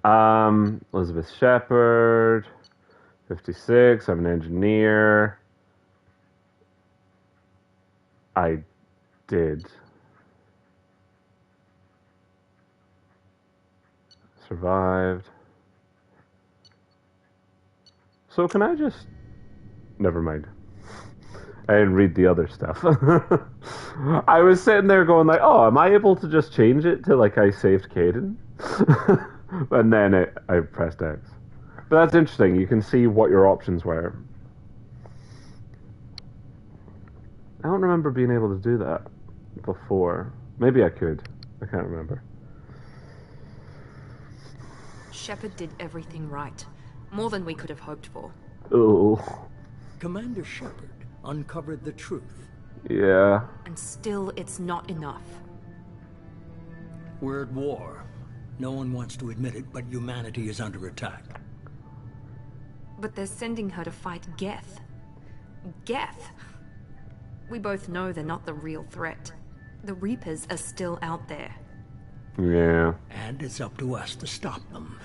Elizabeth Shepard, 56. I'm an engineer. I did. Survived. So can I just... Never mind. I didn't read the other stuff. I was sitting there going like, oh, am I able to just change it to like I saved Caden? And then I pressed X. But that's interesting. You can see what your options were. I don't remember being able to do that before. Maybe I could. I can't remember. Shepard did everything right. More than we could have hoped for. Oh. Commander Shepard uncovered the truth. Yeah. And still, it's not enough. We're at war. No one wants to admit it, but humanity is under attack. But they're sending her to fight Geth. Geth! We both know they're not the real threat. The Reapers are still out there. Yeah. And it's up to us to stop them.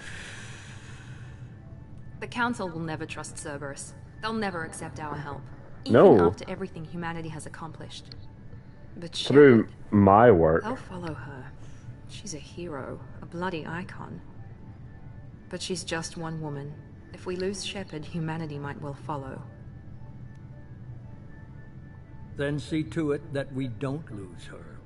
The Council will never trust Cerberus. They'll never accept our help. Even No. after everything humanity has accomplished. But Through Shepard, my work. they'll follow her. She's a hero, a bloody icon. But she's just one woman. If we lose Shepard, humanity might well follow. Then see to it that we don't lose her.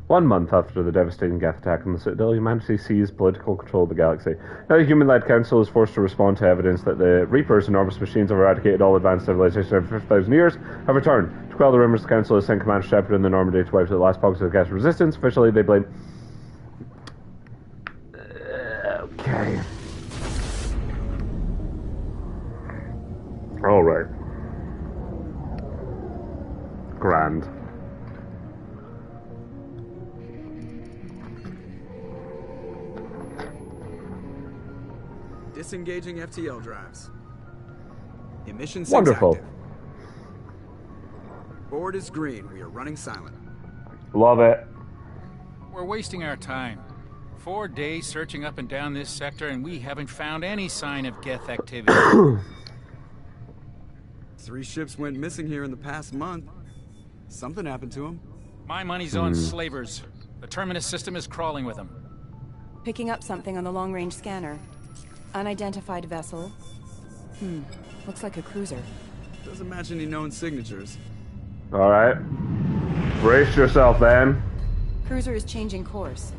One month after the devastating Geth attack on the Citadel, humanity seized political control of the galaxy. Now the human-led council is forced to respond to evidence that the Reapers, enormous machines have eradicated all advanced civilization over 50,000 years, have returned. To quell the rumors, the council has sent Commander Shepard and the Normandy to wipe out the last pockets of Geth resistance. Officially, they blame... Okay. Alright. Grand. Disengaging FTL drives. Emission sinks Wonderful. active. Board is green. We are running silent. Love it. We're wasting our time. 4 days searching up and down this sector, and we haven't found any sign of Geth activity. 3 ships went missing here in the past month. Something happened to them. My money's on slavers. The Terminus system is crawling with them. Picking up something on the long-range scanner. Unidentified vessel. Looks like a cruiser. Doesn't match any known signatures. Alright. Brace yourself, then. Cruiser is changing course.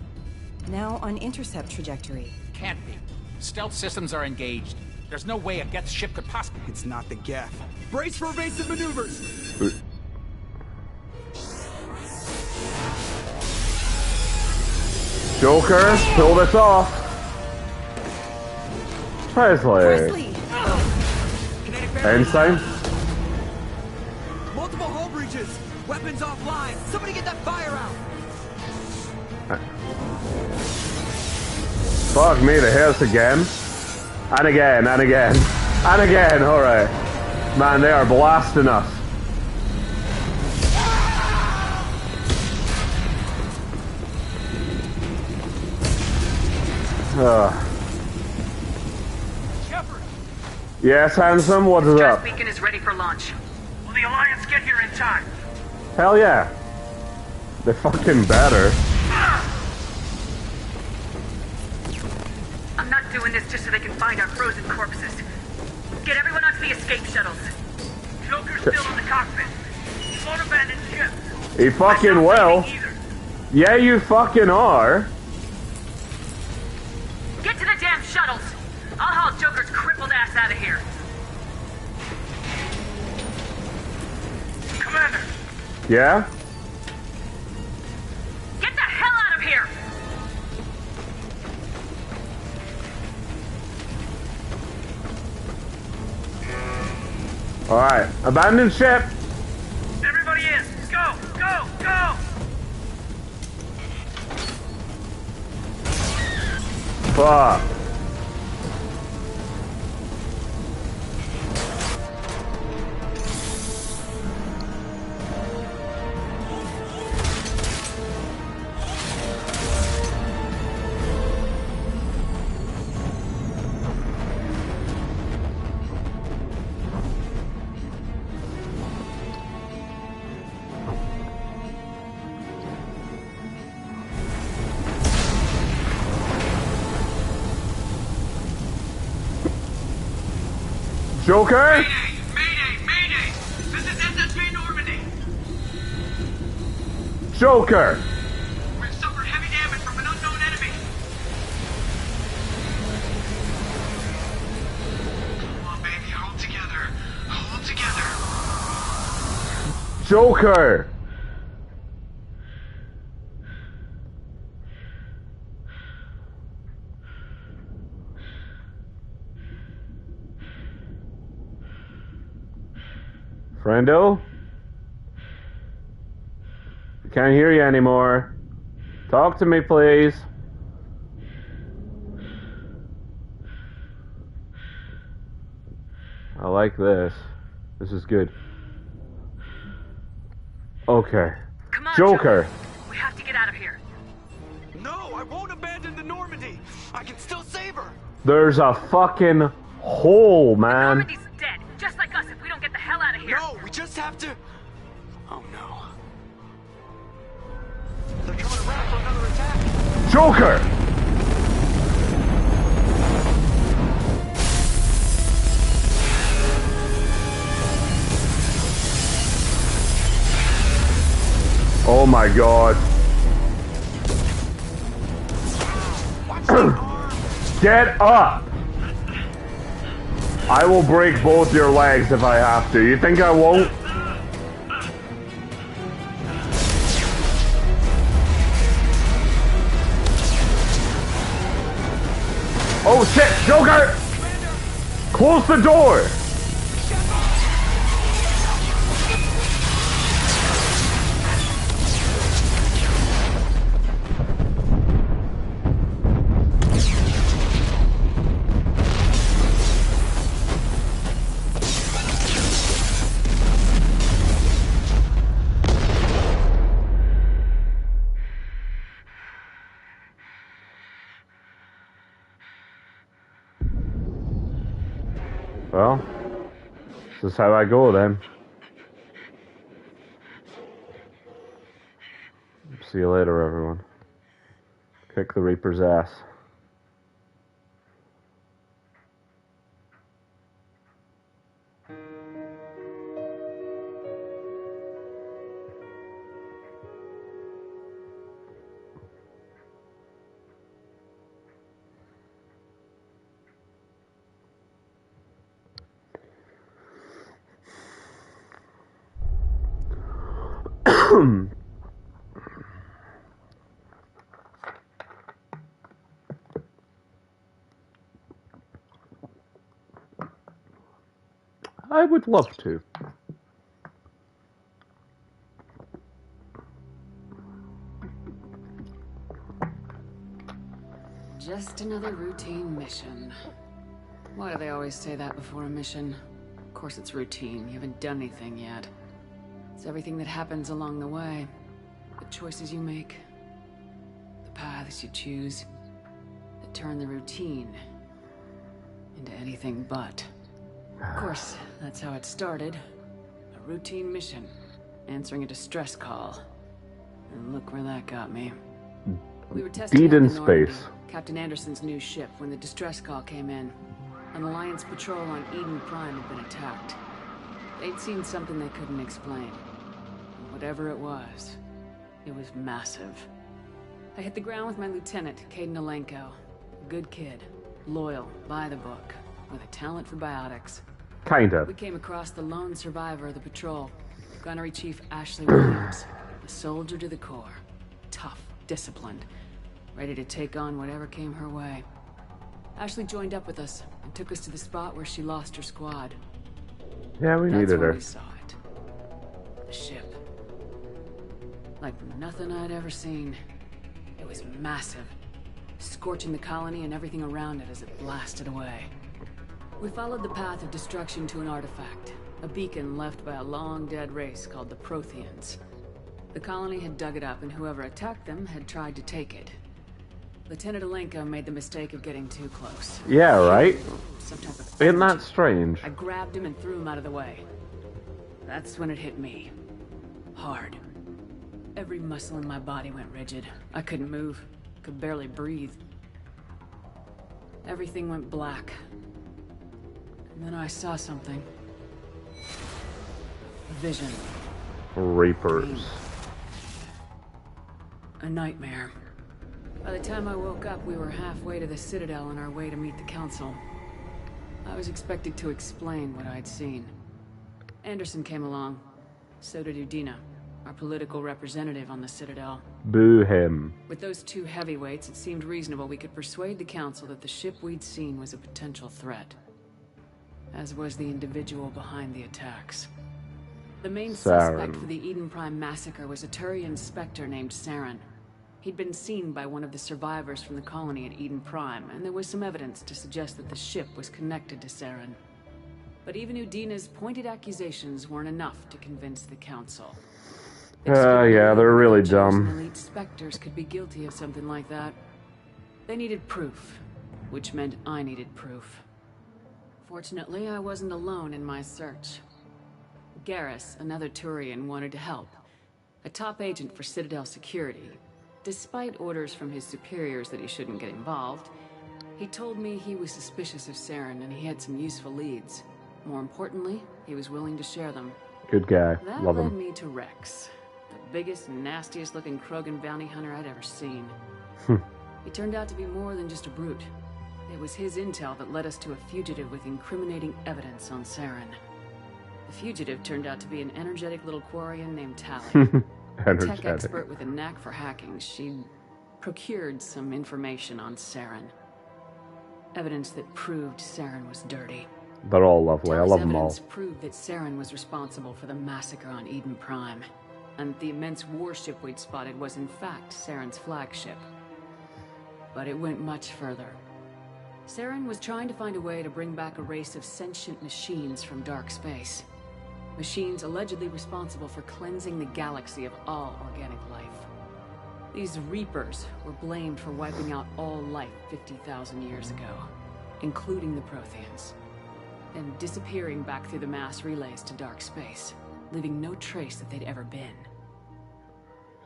Now on intercept trajectory. Can't be. Stealth systems are engaged. There's no way a Geth ship could possibly... It's not the Geth. Brace for evasive maneuvers! Joker, pull this off. Presley. Einstein. Multiple hull breaches! Weapons offline! Somebody get that fire out! Fuck me, they hit us again. And again, and again. And again, alright. Man, they are blasting us. Shepard! Yes, handsome, what is Gas up? beacon is ready for launch. Will the Alliance get here in time? Hell yeah. They fucking better. I'm not doing this just so they can find our frozen corpses. Get everyone onto the escape shuttles. Joker's still in the cockpit. He won't abandon ship. He fucking will. Either. Yeah, you fucking are. Get to the damn shuttles. I'll haul Joker's crippled ass out of here. Commander, Yeah? get the hell out of here! Alright, abandon ship. Everybody in! Go! Go! Go! Fuck. Joker? Mayday! Mayday! This is SSB Normandy! Joker! We've suffered heavy damage from an unknown enemy! Come on, baby, hold together. Hold together. Joker! Friendo? I can't hear you anymore. Talk to me, please. I like this. This is good. Okay. Come on, Joker! We have to get out of here. No, I won't abandon the Normandy. I can still save her. There's a fucking hole, man. Normandy's dead, just like us if we don't get the hell out of here. No, we just have to... Oh no. They're coming around for another attack. Joker! Oh my god. Get up! I will break both your legs if I have to. You think I won't? Oh shit, Joker! Close the door! Well, this is how I go then. See you later, everyone. Kick the Reaper's ass. I would love to. Just another routine mission. Why do they always say that before a mission? Of course it's routine. You haven't done anything yet. It's everything that happens along the way. The choices you make. The paths you choose. That turn the routine into anything but. Of course, that's how it started. A routine mission. Answering a distress call. And look where that got me. We were testing Deed out in the Normandy, space. Captain Anderson's new ship, when the distress call came in. An Alliance patrol on Eden Prime had been attacked. They'd seen something they couldn't explain. And whatever it was massive. I hit the ground with my lieutenant, Caden Alenko. A good kid, loyal, by the book, with a talent for biotics. Kinda. We came across the lone survivor of the patrol, Gunnery Chief Ashley Williams, a soldier to the core. Tough, disciplined, ready to take on whatever came her way. Ashley joined up with us and took us to the spot where she lost her squad. Yeah, we That's needed when her. we saw it. The ship. Like nothing I'd ever seen. It was massive, scorching the colony and everything around it as it blasted away. We followed the path of destruction to an artifact, a beacon left by a long-dead race called the Protheans. The colony had dug it up, and whoever attacked them had tried to take it. Lieutenant Alenko made the mistake of getting too close. Yeah, right? Some type of Isn't that energy. strange? I grabbed him and threw him out of the way. That's when it hit me. Hard. Every muscle in my body went rigid. I couldn't move. Could barely breathe. Everything went black. And then I saw something. A vision. Reapers. A nightmare. By the time I woke up, we were halfway to the Citadel on our way to meet the Council. I was expected to explain what I'd seen. Anderson came along. So did Udina, our political representative on the Citadel. Boo him. With those two heavyweights, it seemed reasonable we could persuade the Council that the ship we'd seen was a potential threat. As was the individual behind the attacks. The main suspect for the Eden Prime massacre was a Turian Spectre named Saren. He'd been seen by one of the survivors from the colony at Eden Prime, and there was some evidence to suggest that the ship was connected to Saren. But even Udina's pointed accusations weren't enough to convince the Council. Yeah, they're really dumb. Elite Spectres could be guilty of something like that. They needed proof, which meant I needed proof. Fortunately, I wasn't alone in my search. Garrus, another Turian, wanted to help. A top agent for Citadel security. Despite orders from his superiors that he shouldn't get involved, he told me he was suspicious of Saren and he had some useful leads. More importantly, he was willing to share them. Good guy. That Love led him. me to Rex, the biggest and nastiest looking Krogan bounty hunter I'd ever seen. He turned out to be more than just a brute. It was his intel that led us to a fugitive with incriminating evidence on Saren. The fugitive turned out to be an energetic little Quarian named Tali. A tech expert with a knack for hacking. She'd procured some information on Saren. Evidence that proved Saren was dirty. They're all lovely. I love them all. Evidence proved that Saren was responsible for the massacre on Eden Prime, and the immense warship we'd spotted was in fact Saren's flagship. But it went much further. Saren was trying to find a way to bring back a race of sentient machines from dark space. Machines allegedly responsible for cleansing the galaxy of all organic life. These Reapers were blamed for wiping out all life 50,000 years ago, including the Protheans, and disappearing back through the mass relays to dark space, leaving no trace that they'd ever been.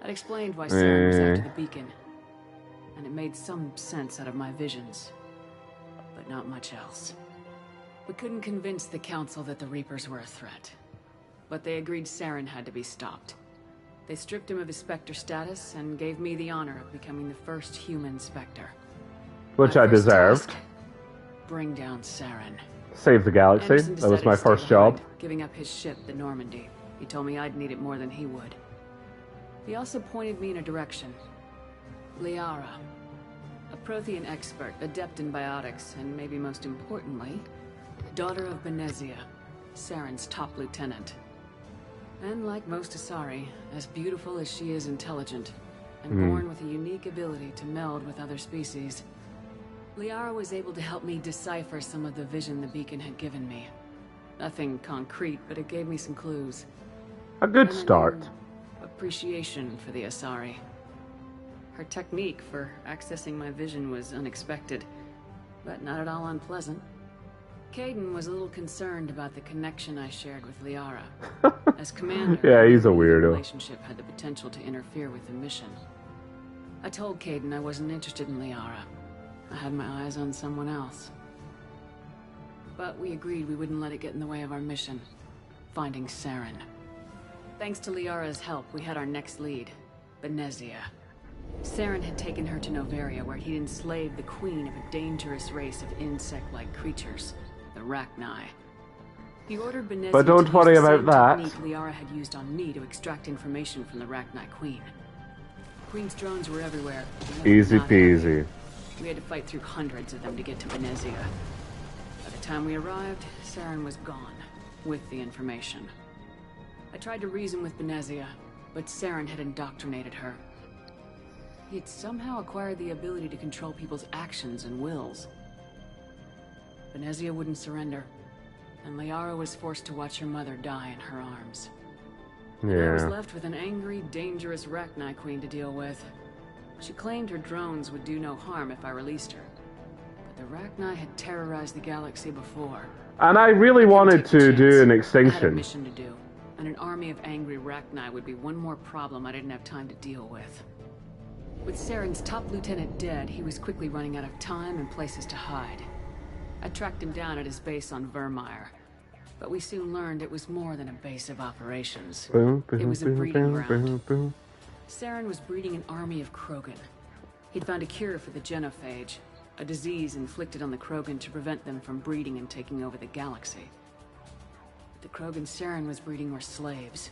That explained why Saren was after the beacon, and it made some sense out of my visions, but not much else. We couldn't convince the Council that the Reapers were a threat, but they agreed Saren had to be stopped. They stripped him of his Spectre status and gave me the honor of becoming the first human Spectre. Which I deserved. Task, bring down Saren. Save the galaxy. Anderson That was decided my to stay first behind, job. giving up his ship, the Normandy. He told me I'd need it more than he would. He also pointed me in a direction. Liara. A Prothean expert, adept in biotics, and maybe most importantly, daughter of Benezia, Saren's top lieutenant. And like most Asari, as beautiful as she is intelligent, and born with a unique ability to meld with other species, Liara was able to help me decipher some of the vision the beacon had given me. Nothing concrete, but it gave me some clues. A good And a start. new appreciation for the Asari. Her technique for accessing my vision was unexpected, but not at all unpleasant. Caden was a little concerned about the connection I shared with Liara. As commander, Yeah, he's a the weirdo. relationship had the potential to interfere with the mission. I told Caden I wasn't interested in Liara. I had my eyes on someone else. But we agreed we wouldn't let it get in the way of our mission, finding Saren. Thanks to Liara's help, we had our next lead, Benezia. Saren had taken her to Noveria, where he'd enslaved the queen of a dangerous race of insect-like creatures, the Rachni. He ordered Benezia But don't to worry use the about same that. technique Liara had used on me to extract information from the Rachni queen. The queen's drones were everywhere. and I was Easy not happy. peasy. We had to fight through hundreds of them to get to Benezia. By the time we arrived, Saren was gone, with the information. I tried to reason with Benezia, but Saren had indoctrinated her. He had somehow acquired the ability to control people's actions and wills. Benezia wouldn't surrender, and Liara was forced to watch her mother die in her arms. I was Yeah. left with an angry, dangerous Rachni queen to deal with. She claimed her drones would do no harm if I released her. But the Rachni had terrorized the galaxy before. And I really wanted to do an I had a extinction. mission to do, and an army of angry Rachni would be one more problem I didn't have time to deal with. With Saren's top lieutenant dead, he was quickly running out of time and places to hide. I tracked him down at his base on Vermeer, but we soon learned it was more than a base of operations. It was a breeding ground. Saren was breeding an army of Krogan. He'd found a cure for the genophage, a disease inflicted on the Krogan to prevent them from breeding and taking over the galaxy. The Krogan Saren was breeding were slaves,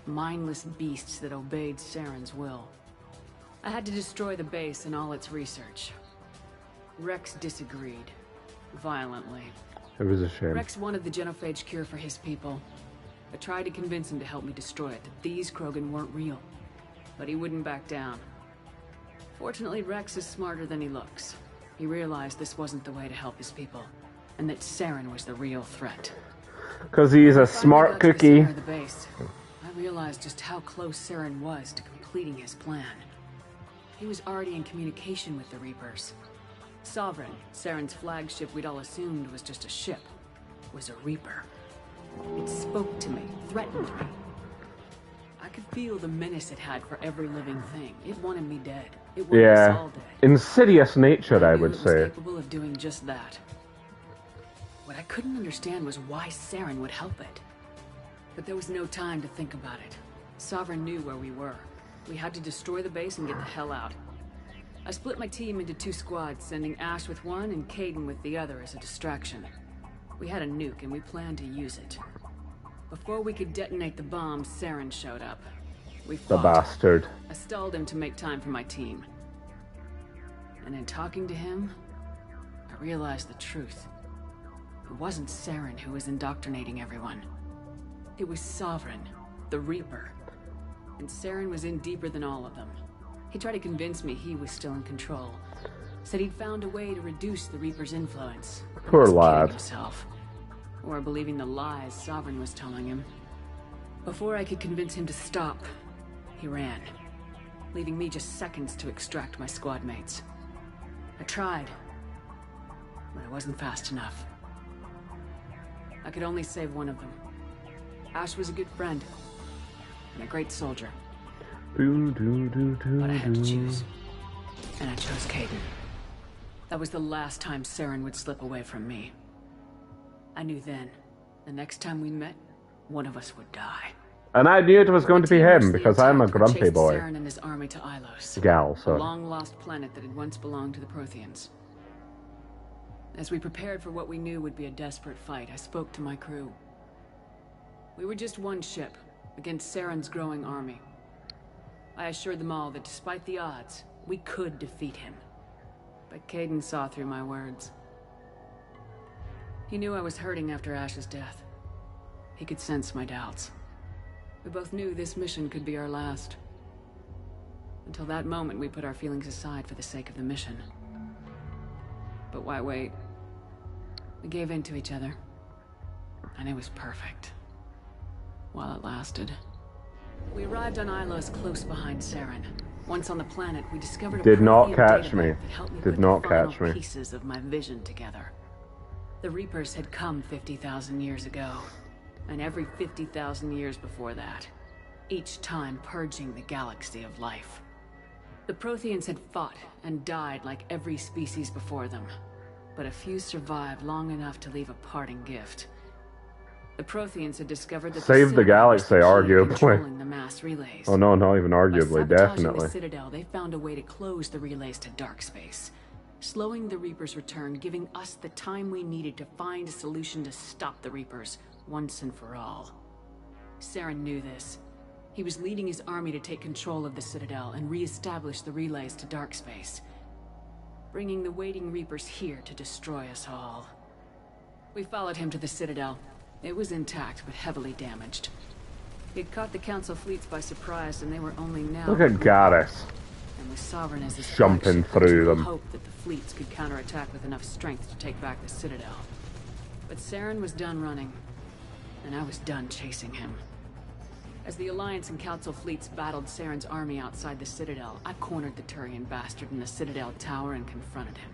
mindless beasts that obeyed Saren's will. I had to destroy the base and all its research. Rex disagreed, violently. It was a shame. Rex wanted the genophage cure for his people. I tried to convince him to help me destroy it, that these Krogan weren't real. But he wouldn't back down. Fortunately, Rex is smarter than he looks. He realized this wasn't the way to help his people, and that Saren was the real threat. Because he's a smart cookie. The base, I realized just how close Saren was to completing his plan. He was already in communication with the Reapers. Sovereign, Saren's flagship we'd all assumed was just a ship, was a Reaper. It spoke to me, threatened me. I could feel the menace it had for every living thing. It wanted me dead. It wanted us all dead. Insidious nature, I would say. It was capable of doing just that. What I couldn't understand was why Saren would help it. But there was no time to think about it. Sovereign knew where we were. We had to destroy the base and get the hell out. I split my team into 2 squads, sending Ash with one and Kaidan with the other as a distraction. We had a nuke and we planned to use it. Before we could detonate the bomb, Saren showed up. We fought. The bastard. I stalled him to make time for my team. And in talking to him, I realized the truth. It wasn't Saren who was indoctrinating everyone. It was Sovereign, the Reaper. And Saren was in deeper than all of them. He tried to convince me he was still in control. Said he'd found a way to reduce the Reaper's influence. Poor lad. Himself. Or believing the lies Sovereign was telling him. Before I could convince him to stop, he ran, leaving me just seconds to extract my squad mates. I tried, but I wasn't fast enough. I could only save one of them. Ash was a good friend, and a great soldier. But I had to choose, and I chose Kaidan. That was the last time Saren would slip away from me. I knew then, the next time we met, one of us would die. And I knew it was going to be him, because I'm a grumpy boy. Saren and his army to Ilos, Gal, a sorry. long-lost planet that had once belonged to the Protheans. As we prepared for what we knew would be a desperate fight, I spoke to my crew. We were just one ship, against Saren's growing army. I assured them all that despite the odds, we could defeat him. But Kaidan saw through my words. He knew I was hurting after Ash's death. He could sense my doubts. We both knew this mission could be our last. Until that moment, we put our feelings aside for the sake of the mission. But why wait? We gave in to each other. And it was perfect. While it lasted. We arrived on Ilos close behind Saren. Once on the planet, we discovered a Did not Prothean catch databank me. that helped me Did put not the final catch me. pieces of my vision together. The Reapers had come 50,000 years ago, and every 50,000 years before that, each time purging the galaxy of life. The Protheans had fought and died like every species before them, but a few survived long enough to leave a parting gift. The Protheans had discovered that Save the galaxy, arguably. controlling the mass relays. Oh no, not even By arguably, sabotaging definitely. the Citadel, they found a way to close the relays to dark space, slowing the Reapers' return, giving us the time we needed to find a solution to stop the Reapers once and for all. Saren knew this. He was leading his army to take control of the Citadel and re-establish the relays to dark space, bringing the waiting Reapers here to destroy us all. We followed him to the Citadel. It was intact, but heavily damaged. He'd caught the Council fleets by surprise, and they were only now... Look at Garrus. And with Sovereign as his Jumping flagship, there was through no them. hope that the fleets could counterattack with enough strength to take back the Citadel. But Saren was done running, and I was done chasing him. As the Alliance and Council fleets battled Saren's army outside the Citadel, I cornered the Turian bastard in the Citadel tower and confronted him.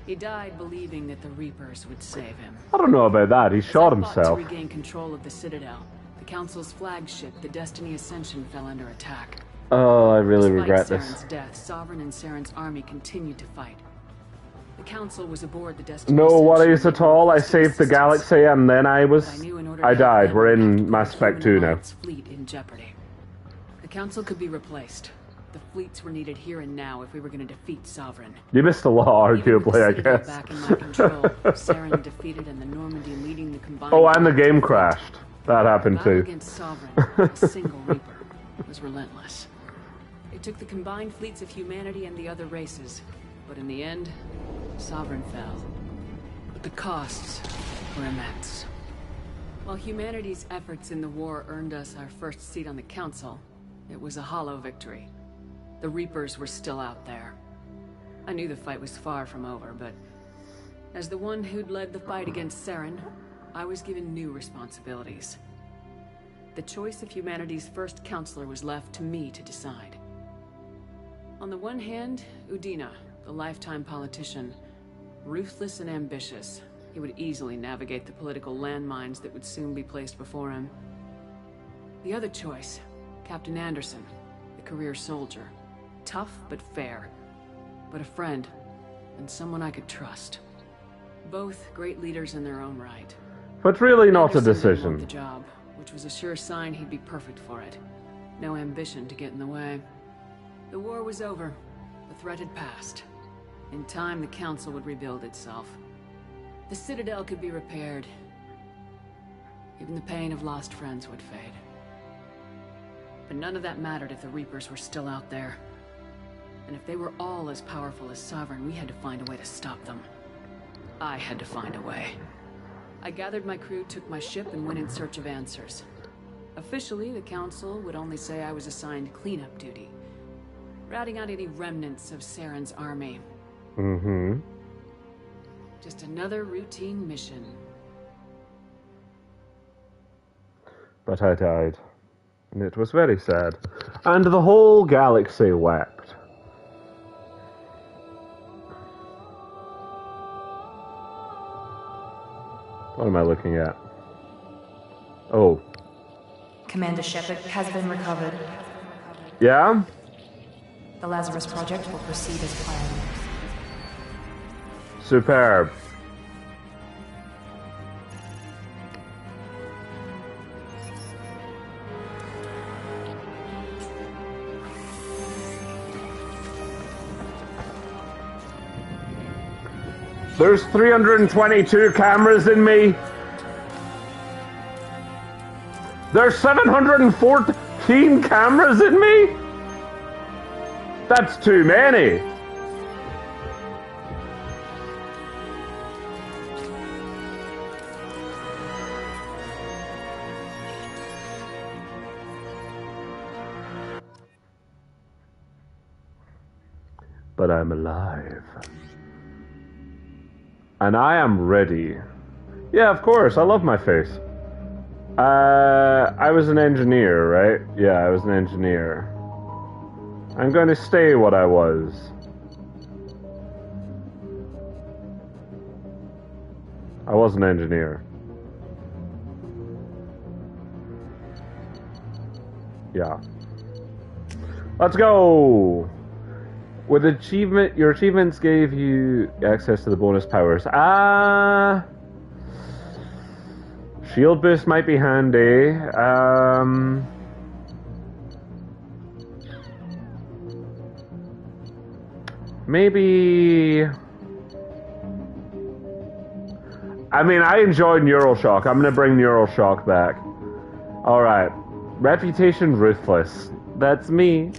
He died believing that the Reapers would save him. I don't know about that, he shot As I fought himself. to regain control of the Citadel, the Council's flagship, the Destiny Ascension, fell under attack. Oh, I really Despite regret Saren's this. death, Sovereign and Saren's army continued to fight. The Council was aboard the Destiny. No Ascension worries and at all. I requested saved the assistance. galaxy and then I Knew in order to help died. them, We're we'd have in to put Mass the Effect Human 2 now. Alliance fleet in jeopardy. The Council could be replaced. The fleets were needed here and now if we were going to defeat Sovereign. You missed a lot, Even with the arguably, I Citadel guess. back in my control, Saren defeated and the Normandy leading the combined... Oh, and the game crashed. That happened battle too. against Sovereign, a single Reaper, was relentless. It took the combined fleets of humanity and the other races, but in the end, Sovereign fell. But the costs were immense. While humanity's efforts in the war earned us our first seat on the Council, it was a hollow victory. The Reapers were still out there. I knew the fight was far from over, but as the one who'd led the fight against Saren, I was given new responsibilities. The choice of humanity's first counselor was left to me to decide. On the one hand, Udina, the lifetime politician. Ruthless and ambitious, he would easily navigate the political landmines that would soon be placed before him. The other choice, Captain Anderson, the career soldier. Tough but fair, but a friend, and someone I could trust. Both great leaders in their own right. But really not a Anderson didn't want decision. the job, which was a sure sign he'd be perfect for it. No ambition to get in the way. The war was over. The threat had passed. In time, the Council would rebuild itself. The Citadel could be repaired. Even the pain of lost friends would fade. But none of that mattered if the Reapers were still out there. And if they were all as powerful as Sovereign, we had to find a way to stop them. I had to find a way. I gathered my crew, took my ship, and went in search of answers. Officially, the Council would only say I was assigned cleanup duty, routing out any remnants of Saren's army. Mm-hmm. Just another routine mission. But I died. And it was very sad. And the whole galaxy wept. What am I looking at? Oh. Commander Shepard has been recovered. Yeah? The Lazarus Project will proceed as planned. Superb. There's 322 cameras in me. There's 714 cameras in me? That's too many. But I'm alive. And I am ready. Yeah, of course, I love my face. I was an engineer, right? Yeah, I was an engineer. I'm going to stay what I was. I was an engineer. Yeah. Let's go! With achievement, your achievements gave you access to the bonus powers. Shield boost might be handy. Maybe... I mean, I enjoyed Neural Shock. I'm gonna bring Neural Shock back. Alright. Reputation Ruthless. That's me.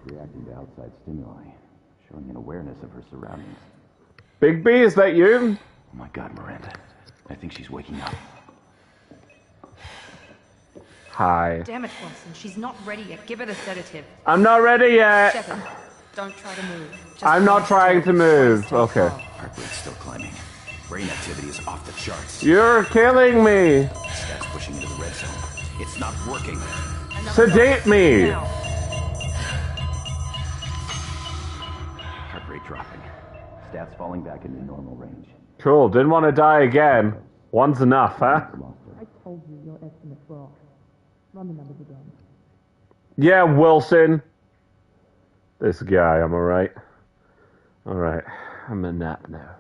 Reacting to outside stimuli, showing an awareness of her surroundings. Big B, is that you? Oh my god, Miranda. I think she's waking up. Hi. Damn it, Watson. She's not ready yet. Give her the sedative. I'm not ready yet. Shepard, don't try to move. Just I'm not trying to move. Okay. Heart rate's still climbing. Brain activity is off the charts. You're killing me. Stats pushing into the red zone. It's not working. Sedate me. Now. Heart rate dropping. Stats falling back into normal range. Cool. Didn't want to die again. One's enough, huh? Lost her. I told you your estimates were off. Yeah, Wilson. This guy, I'm alright. Alright, I'm a nap now.